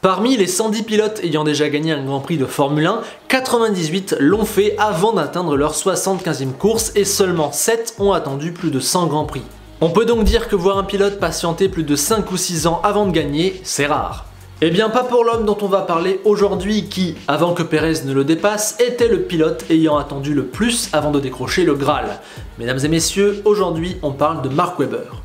Parmi les 110 pilotes ayant déjà gagné un Grand Prix de Formule 1, 98 l'ont fait avant d'atteindre leur 75e course et seulement 7 ont attendu plus de 100 Grands Prix. On peut donc dire que voir un pilote patienter plus de 5 ou 6 ans avant de gagner, c'est rare. Eh bien pas pour l'homme dont on va parler aujourd'hui qui, avant que Pérez ne le dépasse, était le pilote ayant attendu le plus avant de décrocher le Graal. Mesdames et messieurs, aujourd'hui on parle de Mark Webber.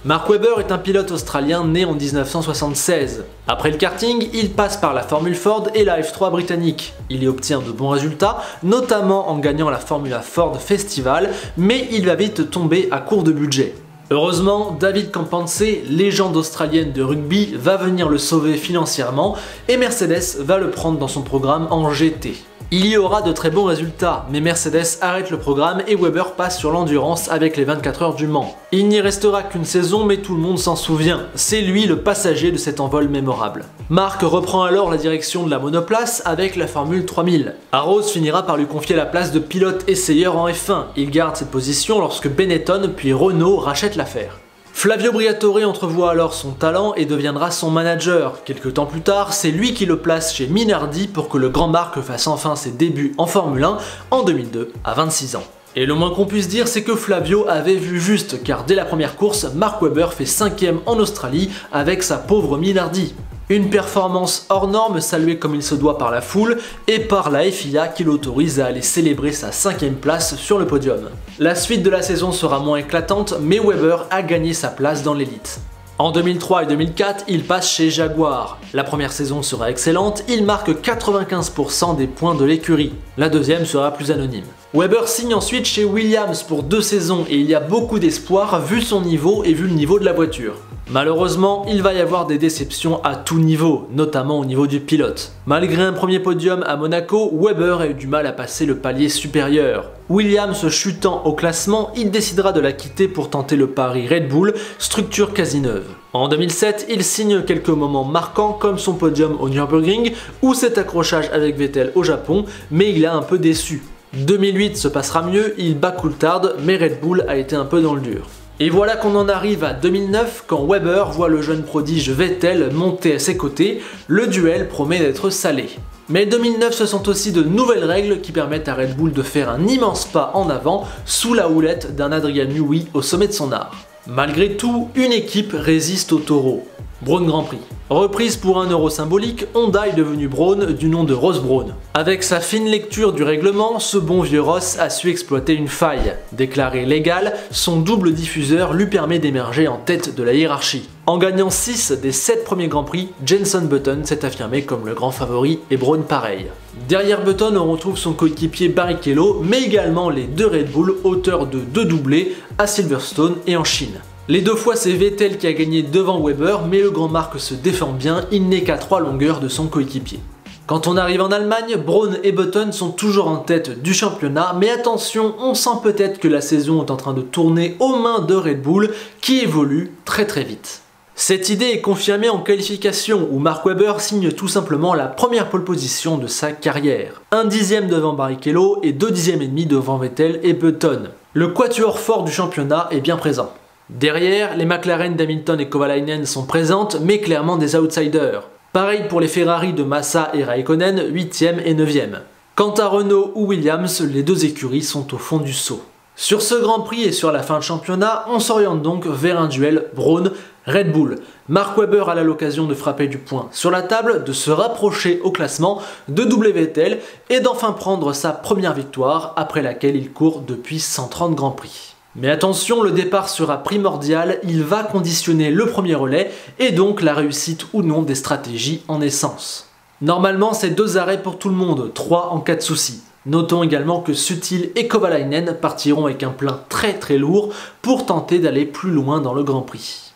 Mark Webber est un pilote australien né en 1976. Après le karting, il passe par la Formule Ford et la F3 britannique. Il y obtient de bons résultats, notamment en gagnant la Formula Ford Festival, mais il va vite tomber à court de budget. Heureusement, David Campanse, légende australienne de rugby, va venir le sauver financièrement et Mercedes va le prendre dans son programme en GT. Il y aura de très bons résultats, mais Mercedes arrête le programme et Webber passe sur l'endurance avec les 24 heures du Mans. Il n'y restera qu'une saison, mais tout le monde s'en souvient, c'est lui le passager de cet envol mémorable. Mark reprend alors la direction de la monoplace avec la Formule 3000. Arrows finira par lui confier la place de pilote essayeur en F1, il garde cette position lorsque Benetton puis Renault rachètent l'affaire. Flavio Briatore entrevoit alors son talent et deviendra son manager. Quelques temps plus tard, c'est lui qui le place chez Minardi pour que le grand Mark fasse enfin ses débuts en Formule 1 en 2002 à 26 ans. Et le moins qu'on puisse dire, c'est que Flavio avait vu juste, car dès la première course, Mark Webber fait 5e en Australie avec sa pauvre Minardi. Une performance hors norme saluée comme il se doit par la foule et par la FIA qui l'autorise à aller célébrer sa 5e place sur le podium. La suite de la saison sera moins éclatante, mais Webber a gagné sa place dans l'élite. En 2003 et 2004, il passe chez Jaguar. La première saison sera excellente, il marque 95% des points de l'écurie. La deuxième sera plus anonyme. Webber signe ensuite chez Williams pour 2 saisons et il y a beaucoup d'espoir vu son niveau et vu le niveau de la voiture. Malheureusement, il va y avoir des déceptions à tout niveau, notamment au niveau du pilote. Malgré un premier podium à Monaco, Webber a eu du mal à passer le palier supérieur. Williams chutant au classement, il décidera de la quitter pour tenter le pari Red Bull, structure quasi neuve. En 2007, il signe quelques moments marquants comme son podium au Nürburgring ou cet accrochage avec Vettel au Japon, mais il a un peu déçu. 2008 se passera mieux, il bat Coulthard, mais Red Bull a été un peu dans le dur. Et voilà qu'on en arrive à 2009 quand Webber voit le jeune prodige Vettel monter à ses côtés, le duel promet d'être salé. Mais 2009 ce sont aussi de nouvelles règles qui permettent à Red Bull de faire un immense pas en avant sous la houlette d'un Adrian Newey au sommet de son art. Malgré tout, une équipe résiste au taureau. Brawn Grand Prix. Reprise pour 1 euro symbolique, Honda est devenu Brawn du nom de Ross Brawn. Avec sa fine lecture du règlement, ce bon vieux Ross a su exploiter une faille. Déclaré légal, son double diffuseur lui permet d'émerger en tête de la hiérarchie. En gagnant 6 des 7 premiers Grands Prix, Jenson Button s'est affirmé comme le grand favori et Brawn pareil. Derrière Button, on retrouve son coéquipier Barrichello, mais également les 2 Red Bull, auteurs de 2 doublés à Silverstone et en Chine. Les 2 fois c'est Vettel qui a gagné devant Webber, mais le grand Mark se défend bien, il n'est qu'à 3 longueurs de son coéquipier. Quand on arrive en Allemagne, Brawn et Button sont toujours en tête du championnat, mais attention, on sent peut-être que la saison est en train de tourner aux mains de Red Bull, qui évolue très vite. Cette idée est confirmée en qualification, où Mark Webber signe tout simplement la première pole position de sa carrière. 1 dixième devant Barrichello et 2 dixièmes et demi devant Vettel et Button. Le quatuor fort du championnat est bien présent. Derrière, les McLaren d'Hamilton et Kovalainen sont présentes, mais clairement des outsiders. Pareil pour les Ferrari de Massa et Raikkonen, 8e et 9e. Quant à Renault ou Williams, les 2 écuries sont au fond du seau. Sur ce Grand Prix et sur la fin de championnat, on s'oriente donc vers un duel Brawn-Red Bull. Mark Webber a l'occasion de frapper du poing sur la table, de se rapprocher au classement, de doubler Vettel et d'enfin prendre sa première victoire après laquelle il court depuis 130 Grands Prix. Mais attention, le départ sera primordial, il va conditionner le premier relais et donc la réussite ou non des stratégies en essence. Normalement, c'est 2 arrêts pour tout le monde, 3 en cas de souci. Notons également que Sutil et Kovalainen partiront avec un plein très lourd pour tenter d'aller plus loin dans le Grand Prix.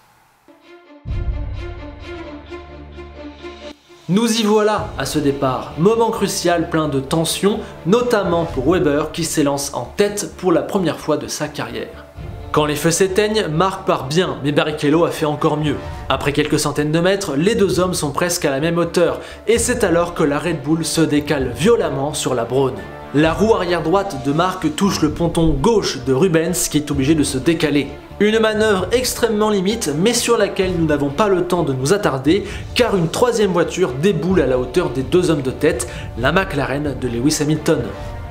Nous y voilà à ce départ, moment crucial plein de tension, notamment pour Webber qui s'élance en tête pour la première fois de sa carrière. Quand les feux s'éteignent, Mark part bien, mais Barrichello a fait encore mieux. Après quelques centaines de mètres, les 2 hommes sont presque à la même hauteur, et c'est alors que la Red Bull se décale violemment sur la Brawn. La roue arrière droite de Marc touche le ponton gauche de Rubens qui est obligé de se décaler. Une manœuvre extrêmement limite mais sur laquelle nous n'avons pas le temps de nous attarder car une troisième voiture déboule à la hauteur des deux hommes de tête, la McLaren de Lewis Hamilton.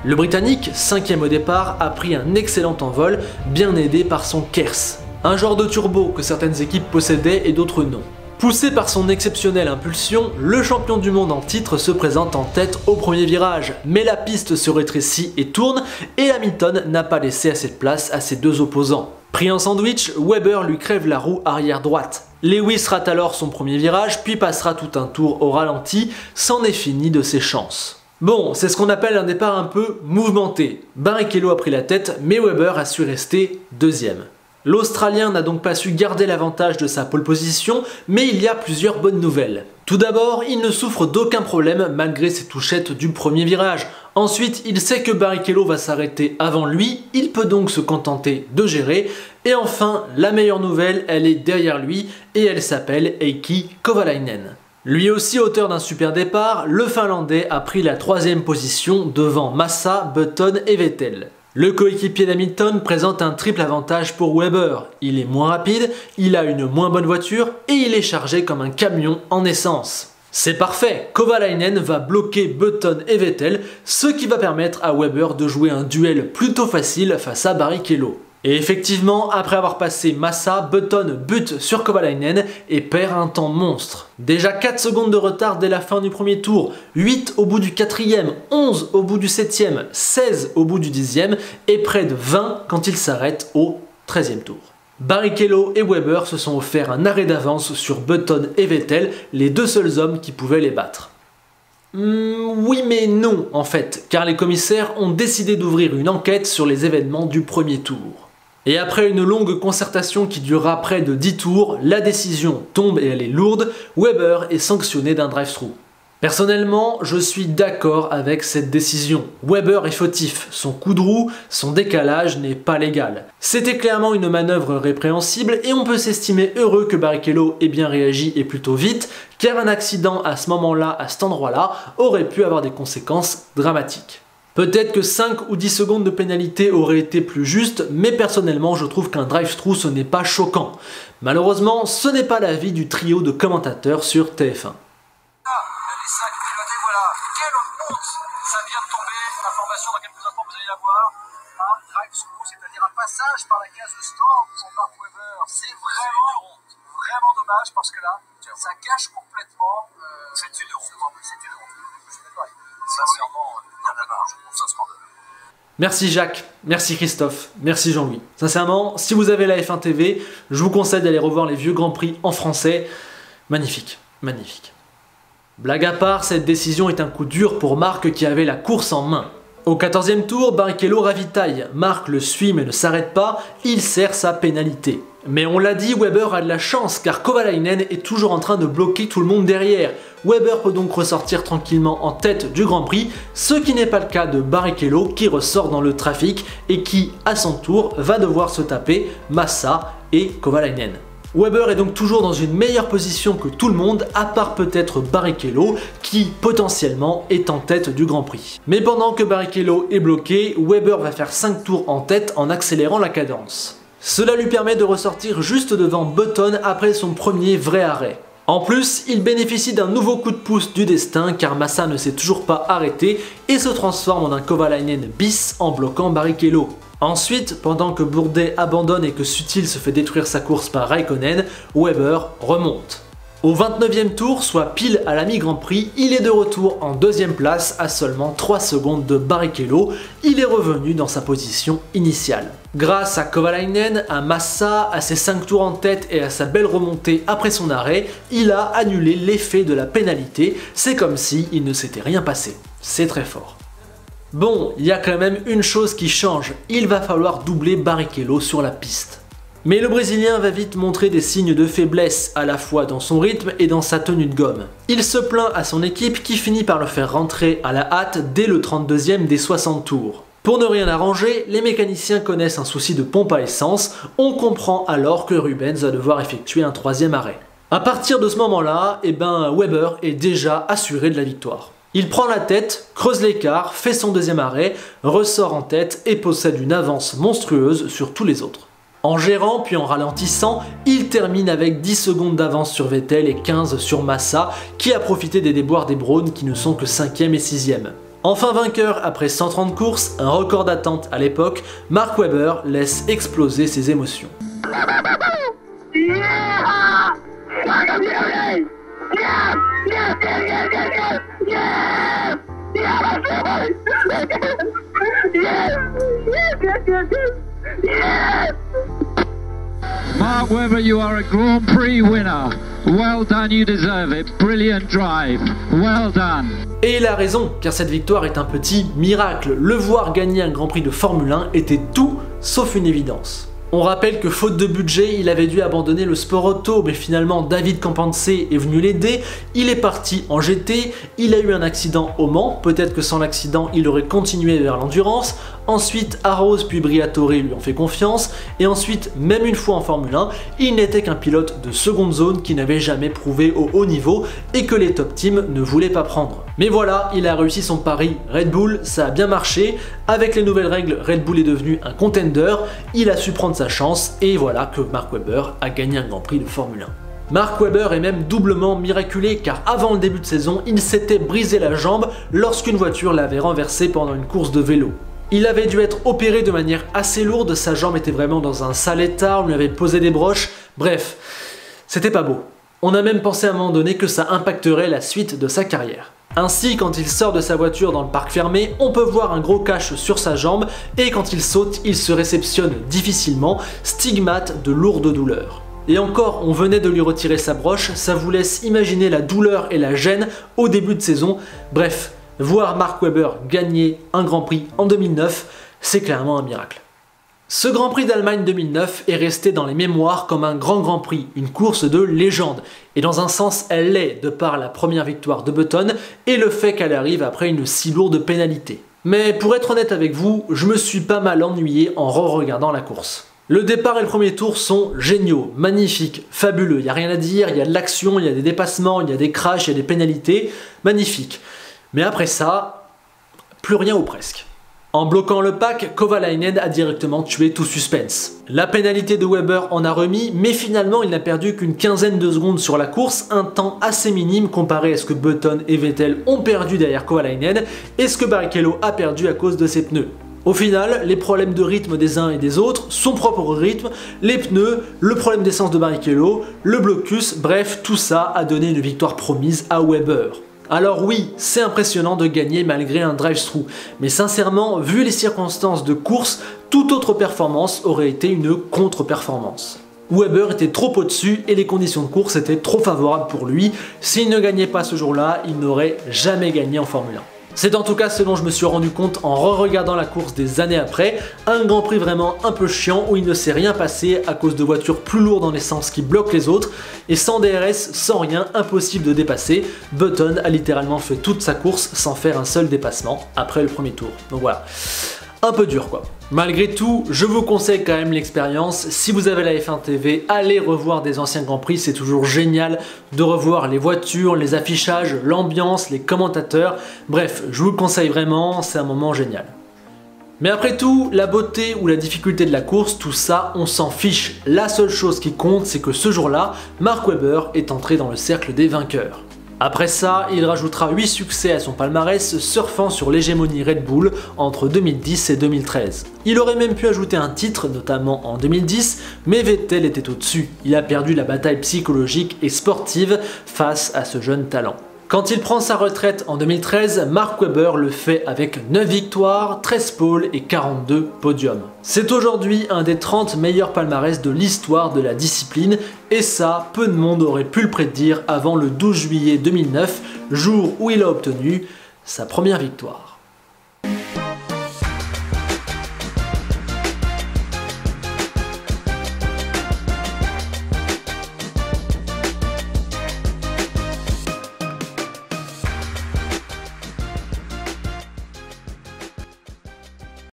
Le Britannique, 5e au départ, a pris un excellent envol, bien aidé par son Kers, un genre de turbo que certaines équipes possédaient et d'autres non. Poussé par son exceptionnelle impulsion, le champion du monde en titre se présente en tête au premier virage, mais la piste se rétrécit et tourne, et Hamilton n'a pas laissé assez de place à ses deux opposants. Pris en sandwich, Webber lui crève la roue arrière droite. Lewis rate alors son premier virage, puis passera tout un tour au ralenti, c'en est fini de ses chances. Bon, c'est ce qu'on appelle un départ un peu mouvementé. Barrichello a pris la tête, mais Webber a su rester deuxième. L'Australien n'a donc pas su garder l'avantage de sa pole position, mais il y a plusieurs bonnes nouvelles. Tout d'abord, il ne souffre d'aucun problème malgré ses touchettes du premier virage. Ensuite, il sait que Barrichello va s'arrêter avant lui, il peut donc se contenter de gérer. Et enfin, la meilleure nouvelle, elle est derrière lui, et elle s'appelle Heikki Kovalainen. Lui aussi auteur d'un super départ, le Finlandais a pris la 3e position devant Massa, Button et Vettel. Le coéquipier d'Hamilton présente un triple avantage pour Webber. Il est moins rapide, il a une moins bonne voiture et il est chargé comme un camion en essence. C'est parfait, Kovalainen va bloquer Button et Vettel, ce qui va permettre à Webber de jouer un duel plutôt facile face à Barrichello. Et effectivement, après avoir passé Massa, Button bute sur Kovalainen et perd un temps monstre. Déjà 4 secondes de retard dès la fin du premier tour, 8 au bout du 4e, 11 au bout du 7e, 16 au bout du 10e et près de 20 quand il s'arrête au 13e tour. Barrichello et Webber se sont offerts un arrêt d'avance sur Button et Vettel, les deux seuls hommes qui pouvaient les battre. Oui mais non en fait, car les commissaires ont décidé d'ouvrir une enquête sur les événements du premier tour. Et après une longue concertation qui durera près de 10 tours, la décision tombe et elle est lourde, Webber est sanctionné d'un drive-thru. Personnellement, je suis d'accord avec cette décision. Webber est fautif, son coup de roue, son décalage n'est pas légal. C'était clairement une manœuvre répréhensible et on peut s'estimer heureux que Barrichello ait bien réagi et plutôt vite, car un accident à ce moment-là, à cet endroit-là, aurait pu avoir des conséquences dramatiques. Peut-être que 5 ou 10 secondes de pénalité auraient été plus justes, mais personnellement je trouve qu'un drive-thru ce n'est pas choquant. Malheureusement, ce n'est pas l'avis du trio de commentateurs sur TF1. Voilà, quelle honte! Ça vient de tomber, l'information dans quelques instants vous allez la voir. Un drive-thru, c'est-à-dire un passage par la case de start pour Mark Webber. C'est vraiment dommage parce que là, ça cache complètement. C'est une honte. C'est une honte. Je suis d'accord avec vous. Sincèrement, il y en a marre, je trouve ça scandaleux. Merci Jacques, merci Christophe, merci Jean-Louis. Sincèrement, si vous avez la F1 TV, je vous conseille d'aller revoir les vieux Grands Prix en français. Magnifique, magnifique. Blague à part, cette décision est un coup dur pour Marc qui avait la course en main. Au 14e tour, Barrichello ravitaille. Marc le suit mais ne s'arrête pas, il sert sa pénalité. Mais on l'a dit, Webber a de la chance car Kovalainen est toujours en train de bloquer tout le monde derrière. Webber peut donc ressortir tranquillement en tête du Grand Prix, ce qui n'est pas le cas de Barrichello qui ressort dans le trafic et qui, à son tour, va devoir se taper Massa et Kovalainen. Webber est donc toujours dans une meilleure position que tout le monde, à part peut-être Barrichello, qui potentiellement est en tête du Grand Prix. Mais pendant que Barrichello est bloqué, Webber va faire 5 tours en tête en accélérant la cadence. Cela lui permet de ressortir juste devant Button après son premier vrai arrêt. En plus, il bénéficie d'un nouveau coup de pouce du destin car Massa ne s'est toujours pas arrêté et se transforme en un Kovalainen bis en bloquant Barrichello. Ensuite, pendant que Bourdais abandonne et que Sutil se fait détruire sa course par Raikkonen, Webber remonte. Au 29e tour, soit pile à la mi-Grand Prix, il est de retour en 2e place à seulement 3 secondes de Barrichello, il est revenu dans sa position initiale. Grâce à Kovalainen, à Massa, à ses 5 tours en tête et à sa belle remontée après son arrêt, il a annulé l'effet de la pénalité, c'est comme si il ne s'était rien passé. C'est très fort. Bon, il y a quand même une chose qui change, il va falloir doubler Barrichello sur la piste. Mais le Brésilien va vite montrer des signes de faiblesse, à la fois dans son rythme et dans sa tenue de gomme. Il se plaint à son équipe qui finit par le faire rentrer à la hâte dès le 32e des 60 tours. Pour ne rien arranger, les mécaniciens connaissent un souci de pompe à essence, on comprend alors que Rubens va devoir effectuer un 3e arrêt. À partir de ce moment-là, Webber est déjà assuré de la victoire. Il prend la tête, creuse l'écart, fait son deuxième arrêt, ressort en tête et possède une avance monstrueuse sur tous les autres. En gérant puis en ralentissant, il termine avec 10 secondes d'avance sur Vettel et 15 sur Massa, qui a profité des déboires des Browns qui ne sont que 5e et 6e. Enfin vainqueur après 130 courses, un record d'attente à l'époque, Mark Webber laisse exploser ses émotions. Mark Webber, you are a Grand Prix winner. Well done, you deserve it. Brilliant drive. Well done. Et il a raison, car cette victoire est un petit miracle. Le voir gagner un Grand Prix de Formule 1 était tout sauf une évidence. On rappelle que faute de budget, il avait dû abandonner le sport auto, mais finalement David Campencé est venu l'aider, il est parti en GT, il a eu un accident au Mans, peut-être que sans l'accident il aurait continué vers l'endurance, ensuite Arrows puis Briatore lui ont fait confiance, et ensuite, même une fois en Formule 1, il n'était qu'un pilote de seconde zone qui n'avait jamais prouvé au haut niveau et que les top teams ne voulaient pas prendre. Mais voilà, il a réussi son pari Red Bull, ça a bien marché, avec les nouvelles règles, Red Bull est devenu un contender, il a su prendre sa chance et voilà que Mark Webber a gagné un Grand Prix de Formule 1. Mark Webber est même doublement miraculé car avant le début de saison, il s'était brisé la jambe lorsqu'une voiture l'avait renversé pendant une course de vélo. Il avait dû être opéré de manière assez lourde, sa jambe était vraiment dans un sale état, on lui avait posé des broches, bref, c'était pas beau. On a même pensé à un moment donné que ça impacterait la suite de sa carrière. Ainsi, quand il sort de sa voiture dans le parc fermé, on peut voir un gros cache sur sa jambe et quand il saute, il se réceptionne difficilement, stigmate de lourdes douleurs. Et encore, on venait de lui retirer sa broche, ça vous laisse imaginer la douleur et la gêne au début de saison. Bref, voir Mark Webber gagner un Grand Prix en 2009, c'est clairement un miracle. Ce Grand Prix d'Allemagne 2009 est resté dans les mémoires comme un Grand Prix, une course de légende. Et dans un sens, elle l'est, de par la première victoire de Button et le fait qu'elle arrive après une si lourde pénalité. Mais pour être honnête avec vous, je me suis pas mal ennuyé en re-regardant la course. Le départ et le premier tour sont géniaux, magnifiques, fabuleux, il n'y a rien à dire, il y a de l'action, il y a des dépassements, il y a des crashs, il y a des pénalités, magnifique. Mais après ça, plus rien ou presque. En bloquant le pack, Kovalainen a directement tué tout suspense. La pénalité de Webber en a remis, mais finalement il n'a perdu qu'une quinzaine de secondes sur la course, un temps assez minime comparé à ce que Button et Vettel ont perdu derrière Kovalainen et ce que Barrichello a perdu à cause de ses pneus. Au final, les problèmes de rythme des uns et des autres, son propre rythme, les pneus, le problème d'essence de Barrichello, le blocus, bref, tout ça a donné une victoire promise à Webber. Alors oui, c'est impressionnant de gagner malgré un drive-thru, mais sincèrement, vu les circonstances de course, toute autre performance aurait été une contre-performance. Webber était trop au-dessus et les conditions de course étaient trop favorables pour lui. S'il ne gagnait pas ce jour-là, il n'aurait jamais gagné en Formule 1. C'est en tout cas ce dont je me suis rendu compte en re-regardant la course des années après, un Grand Prix vraiment un peu chiant où il ne s'est rien passé à cause de voitures plus lourdes en essence qui bloquent les autres, et sans DRS, sans rien, impossible de dépasser. Button a littéralement fait toute sa course sans faire un seul dépassement après le premier tour. Donc voilà, un peu dur quoi. Malgré tout, je vous conseille quand même l'expérience. Si vous avez la F1 TV, allez revoir des anciens Grands Prix, c'est toujours génial de revoir les voitures, les affichages, l'ambiance, les commentateurs. Bref, je vous le conseille vraiment, c'est un moment génial. Mais après tout, la beauté ou la difficulté de la course, tout ça, on s'en fiche. La seule chose qui compte, c'est que ce jour-là, Mark Webber est entré dans le cercle des vainqueurs. Après ça, il rajoutera 8 succès à son palmarès, surfant sur l'hégémonie Red Bull entre 2010 et 2013. Il aurait même pu ajouter un titre, notamment en 2010, mais Vettel était au-dessus. Il a perdu la bataille psychologique et sportive face à ce jeune talent. Quand il prend sa retraite en 2013, Mark Webber le fait avec 9 victoires, 13 pôles et 42 podiums. C'est aujourd'hui un des 30 meilleurs palmarès de l'histoire de la discipline, et ça, peu de monde aurait pu le prédire avant le 12 juillet 2009, jour où il a obtenu sa première victoire.